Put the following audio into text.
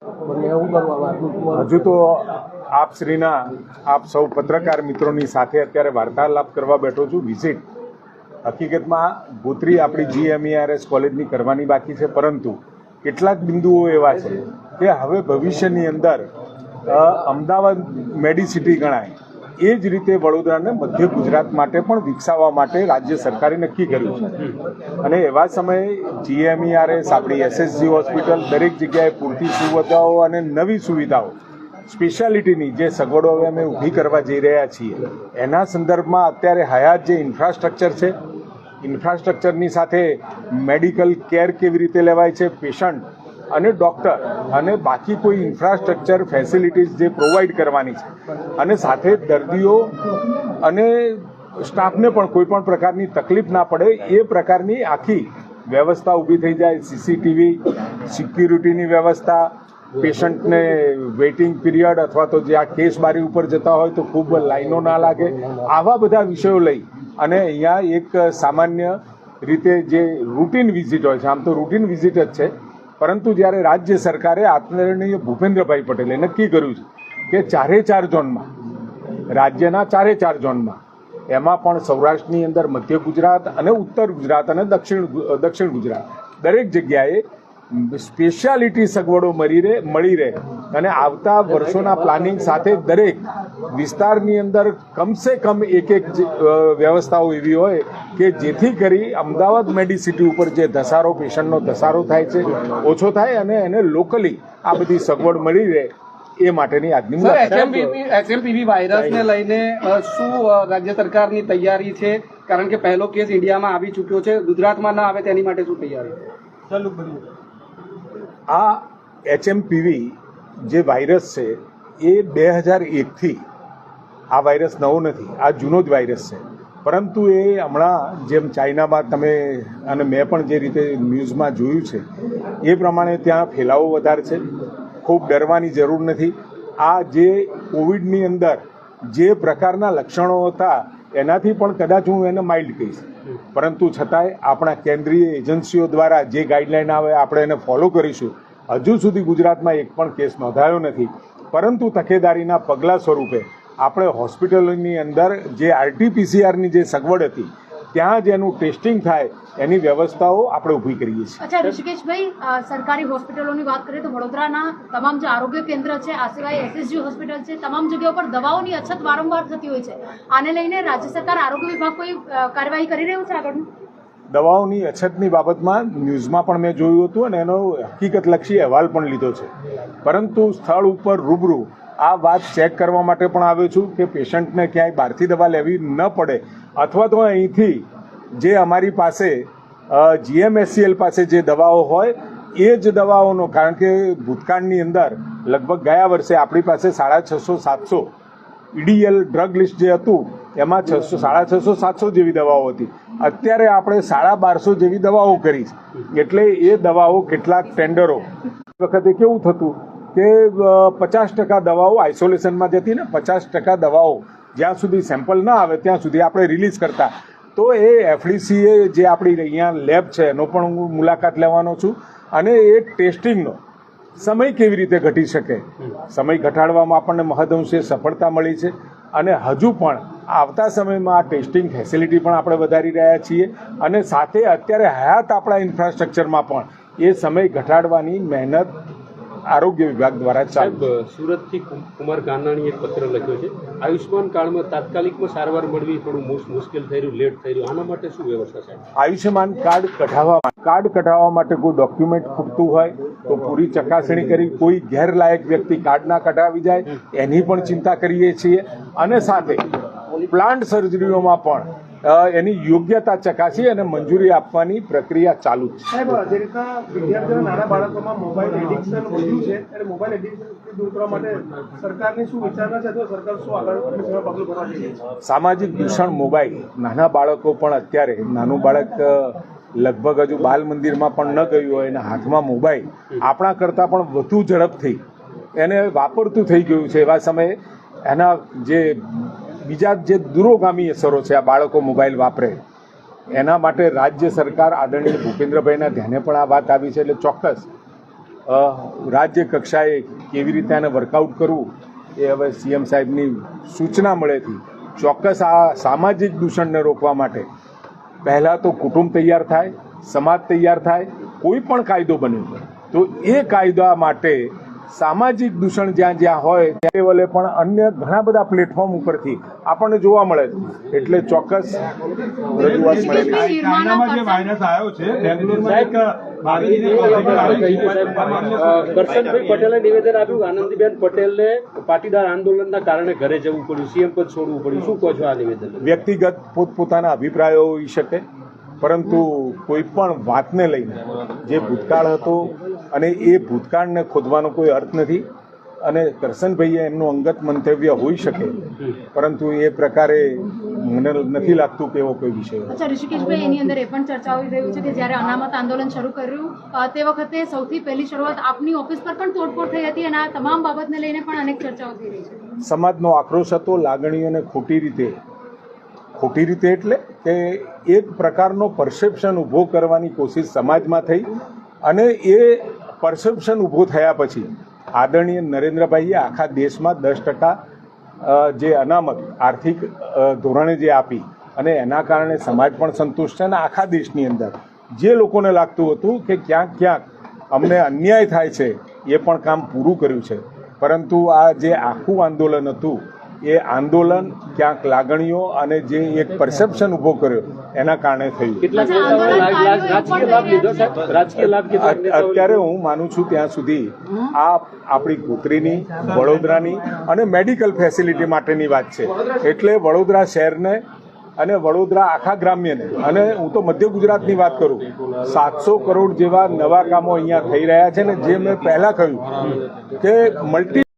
હજુ તો આપ શ્રીના આપ સૌ પત્રકાર મિત્રોની સાથે અત્યારે વાર્તાલાપ કરવા બેઠો છું. વિઝિટ હકીકતમાં ગોત્રી આપણી GMERS કોલેજની કરવાની બાકી છે, પરંતુ કેટલાક બિંદુઓ એવા છે કે હવે ભવિષ્યની અંદર અમદાવાદ મેડિસિટી ગણાય એ જ રીતે વડોદરાને મધ્ય ગુજરાત માટે પણ વિકસાવવા માટે રાજ્ય સરકારે નક્કી કર્યું છે. અને એવા સમયે GMERS આપણી SSG હોસ્પિટલ દરેક જગ્યાએ પૂરતી સુવિધાઓ અને નવી સુવિધાઓ સ્પેશિયાલિટીની જે સગવડો હવે અમે ઊભી કરવા જઈ રહ્યા છીએ એના સંદર્ભમાં અત્યારે હયાત જે ઇન્ફ્રાસ્ટ્રક્ચર છે, ઇન્ફ્રાસ્ટ્રક્ચરની સાથે મેડિકલ કેર કેવી રીતે લેવાય છે, પેશન્ટ અને ડૉક્ટર અને બાકી કોઈ ઇન્ફ્રાસ્ટ્રક્ચર ફેસિલિટીઝ જે પ્રોવાઈડ કરવાની છે, અને સાથે દર્દીઓ અને સ્ટાફને પણ કોઈ પણ પ્રકારની તકલીફ ના પડે એ પ્રકારની આખી વ્યવસ્થા ઊભી થઈ જાય. CCTV, સિક્યુરિટીની વ્યવસ્થા, પેશન્ટને વેઇટિંગ પીરિયડ અથવા તો જે આ કેસ બારી ઉપર જતા હોય તો ખૂબ લાઈનો ના લાગે, આવા બધા વિષયો લઈ અને અહીંયા એક સામાન્ય રીતે જે રૂટીન વિઝિટ હોય છે, આમ તો રૂટીન વિઝિટ જ છે, પરંતુ જ્યારે રાજ્ય સરકારે આદરણીય ભૂપેન્દ્રભાઈ પટેલે નક્કી કર્યું છે કે 4 ઝોનમાં, રાજ્યના 4 ઝોનમાં, એમાં પણ સૌરાષ્ટ્રની અંદર મધ્ય ગુજરાત અને ઉત્તર ગુજરાત અને દક્ષિણ ગુજરાત દરેક જગ્યાએ સ્પેશિયાલિટી સગવડો મળી રહે અને આવતા વર્ષોના પ્લાનિંગ સાથે દરેક વિસ્તારની અંદર કમસે કમ એક વ્યવસ્થાઓ એવી હોય કે જેથી કરી અમદાવાદ મેડિસિટી ઉપર જે ધસારો, પેશન્ટનો ધસારો થાય છે ઓછો થાય અને એને લોકલી આ બધી સગવડ મળી રહે એ માટેની આજની HMPV વાયરસને લઈને શું રાજ્ય સરકારની તૈયારી છે? કારણ કે પહેલો કેસ ઇન્ડિયામાં આવી ચૂક્યો છે, ગુજરાતમાં ના આવે તેની માટે શું તૈયારી? આ HMPV જે વાયરસ છે એ 2001થી, આ વાયરસ નવો નથી, આ જૂનો જ વાયરસ છે, પરંતુ એ હમણાં જેમ ચાઇનામાં તમે અને મેં પણ જે રીતે ન્યૂઝમાં જોયું છે એ પ્રમાણે ત્યાં ફેલાવો વધારે છે. ખૂબ ડરવાની જરૂર નથી. આ જે કોવિડની અંદર જે પ્રકારના લક્ષણો હતા એનાથી પણ કદાચ હું એને માઇલ્ડ કહીશ, પરંતુ છતાંય આપણા કેન્દ્રીય એજન્સીઓ દ્વારા જે ગાઈડલાઈન આવે આપણે એને ફોલો કરીશું. હજુ સુધી ગુજરાતમાં એક પણ કેસ નોંધાયો નથી, પરંતુ તકેદારીના પગલાં સ્વરૂપે આપણે હોસ્પિટલોની અંદર જે RT-PCRની જે સગવડ હતી ત્યાં જ એનું ટેસ્ટિંગ થાય એની વ્યવસ્થાઓ આપણે ઊભી કરીએ છીએ. અચ્છા ઋષિકેશભાઈ, સરકારી હોસ્પિટલોની વાત કરીએ તો વડોદરાના તમામ જે આરોગ્ય કેન્દ્ર છે, આ સિવાય SSG હોસ્પિટલ છે, તમામ જગ્યાઓ પર દવાઓની અછત વારંવાર થતી હોય છે. આને લઈને રાજ્ય સરકાર આરોગ્ય વિભાગ કોઈ કાર્યવાહી કરી રહ્યું છે આગળ? દવાઓની અછતની બાબતમાં ન્યૂઝમાં પણ મેં જોયું હતું અને એનો હકીકતલક્ષી અહેવાલ પણ લીધો છે, પરંતુ સ્થળ ઉપર રૂબરૂ આ વાત ચેક કરવા માટે પણ આવ્યો છું કે પેશન્ટને ક્યાંય બહારથી દવા લેવી ન પડે, અથવા તો અહીંથી જે અમારી પાસે GMSCL પાસે જે દવાઓ હોય એ જ દવાઓનો, કારણ કે ભૂતકાળની અંદર લગભગ ગયા વર્ષે આપણી પાસે 650-700 EDL ડ્રગ લિસ્ટ જે હતું એમાં 650-700 જેવી દવાઓ હતી. અત્યારે આપણે 1250 જેવી દવાઓ કરી છે. એટલે એ દવાઓ કેટલાક ટેન્ડરો વખતે કેવું થતું કે 50% દવાઓ આઇસોલેશનમાં જતી ને 50% દવાઓ જ્યાં સુધી સેમ્પલ ના આવે ત્યાં સુધી આપણે રિલીઝ કરતા. તો એ FDCA જે આપણી અહીંયા લેબ છે એનો પણ હું મુલાકાત લેવાનો છું અને એ ટેસ્ટિંગનો સમય કેવી રીતે ઘટી શકે, સમય ઘટાડવામાં આપણને મહદઅંશે સફળતા મળી છે અને હજુ પણ આવતા સમયમાં આ ટેસ્ટિંગ ફેસિલિટી પણ આપણે વધારી રહ્યા છીએ અને સાથે અત્યારે હયાત આપણા ઇન્ફ્રાસ્ટ્રક્ચરમાં પણ એ સમય ઘટાડવાની મહેનત આરોગ્ય વિભાગ દ્વારા ચાલુ. સુરતથી કુમાર ગાનાણીએ એક પત્ર લખ્યો છે, આયુષ્યમાન કાર્ડમાં તાત્કાલિકમાં સારવાર મળવી થોડું મુશ્કેલ થઈ રહ્યું, લેટ થઈ રહ્યું, આના માટે શું વ્યવસ્થા છે? આયુષ્યમાન કાર્ડ કઢાવવા માટે કોઈ ડોક્યુમેન્ટ ખૂટતું હોય તો પૂરી ચકાસણી કરી, કોઈ ગેરલાયક વ્યક્તિ કાર્ડ ના કઢાવી જાય એની પણ ચિંતા કરીએ છીએ અને સાથે પ્લાન્ટ સર્જરીઓમાં પણ એની યોગ્યતા ચકાસી અને મંજૂરી આપવાની પ્રક્રિયા ચાલુ છે. સાહેબ, જે રીતના વિદ્યાર્થીઓના નાના બાળકોમાં મોબાઈલ એડિક્શન વધ્યું છે અને મોબાઈલ એડિક્શન દૂર કરવા માટે સરકારની શું વિચારણા છે, તો સરકાર શું આગળ પગલું ભરવા જઈ રહી છે? સામાજિક દૂષણ મોબાઈલ, નાના બાળકો પણ અત્યારે, નાનું બાળક લગભગ હજુ બાલ મંદિરમાં પણ ન ગયું હોય એના હાથમાં મોબાઈલ આપણા કરતાં પણ વધુ ઝડપથી એને વાપરતું થઈ ગયું છે. એવા સમયે એના જે બીજા જે દૂરોગામી અસરો છે, આ બાળકો મોબાઈલ વાપરે એના માટે રાજ્ય સરકાર આદરણીય ભૂપેન્દ્રભાઈના ધ્યાને પણ આ વાત આવી છે. એટલે ચોક્કસ રાજ્ય કક્ષાએ કેવી રીતે આને વર્કઆઉટ કરવું એ હવે સીએમ સાહેબની સૂચના મળેથી ચોક્કસ આ સામાજિક દૂષણને રોકવા માટે પહેલાં તો કુટુંબ તૈયાર થાય, સમાજ તૈયાર થાય, કોઈ પણ કાયદો બને તો એ કાયદા માટે સામાજિક દૂષણ જ્યાં જ્યાં હોય ત્યાં લેવલે પણ અન્ય ઘણા બધા પ્લેટફોર્મ ઉપરથી આપણને જોવા મળે છે. એટલે ચોક્કસ રજૂઆત મળેલી છે. નિર્માણના જે વાયરસ આવ્યો છે બેંગ્લોરમાં એક કરશનભાઈ પટેલે નિવેદન આપ્યું આનંદીબેન પટેલને પાટીદાર આંદોલનના કારણે ઘરે જવું પડ્યું, સીએમ પદ છોડવું પડ્યું. શું કહો છો આ નિવેદન? વ્યક્તિગત પોતપોતાના અભિપ્રાયો હોઈ શકે, પરંતુ કોઈ પણ વાતને લઈને જે ભૂતકાળ હતો અને એ ભૂતકાળને ખોદવાનો કોઈ અર્થ નથી. અને કરશનભાઈએ એમનું અંગત મંતવ્ય હોઈ શકે, પરંતુ એ પ્રકારે મને નથી લાગતું કે એવો કોઈ વિષય હોય. અચ્છા ઋષિકેશભાઈ, એની અંદર એ પણ ચર્ચા આવી રહ્યું છે કે જ્યારે અનામત આંદોલન શરૂ કર્યું તે વખતે સૌથી પહેલી શરૂઆત આપની ઓફિસ પર પણ તોડફોડ થઈ હતી અને આ તમામ બાબતને લઈને પણ અનેક ચર્ચાઓ થઈ રહી છે. સમાજનો આક્રોશ હતો, લાગણીઓને ખોટી રીતે એટલે કે એક પ્રકારનો પરસેપ્શન ઊભો કરવાની કોશિશ સમાજમાં થઈ અને એ પરસેપ્શન ઊભો થયા પછી આદરણીય નરેન્દ્રભાઈએ આખા દેશમાં 10% જે અનામત આર્થિક ધોરણે જે આપી અને એના કારણે સમાજ પણ સંતુષ્ટ છે અને આખા દેશની અંદર જે લોકોને લાગતું હતું કે ક્યાંક અમને અન્યાય થાય છે એ પણ કામ પૂરું કર્યું છે. પરંતુ આ જે આખું આંદોલન હતું એ આંદોલન ક્યાંક લાગણીઓ અને જે એક પરસેપ્શન ઊભો કર્યો એના કારણે થયું. કેટલાક નેતાઓએ રાજકીય લાભ લીધો સાહેબ? રાજકીય લાભ કેટલાક નેતાઓએ અત્યારે હું માનું છું ત્યાં સુધી આ આપણી પુત્રીની, વડોદરાની અને મેડિકલ ફેસિલિટી માટેની વાત છે. એટલે વડોદરા શહેરને અને વડોદરા આખા ગ્રામ્યને અને હું તો મધ્ય ગુજરાતની વાત કરું, 700 કરોડ જેવા નવા કામો અહીંયા થઈ રહ્યા છે ને જે મેં પહેલાં કહ્યું કે મલ્ટી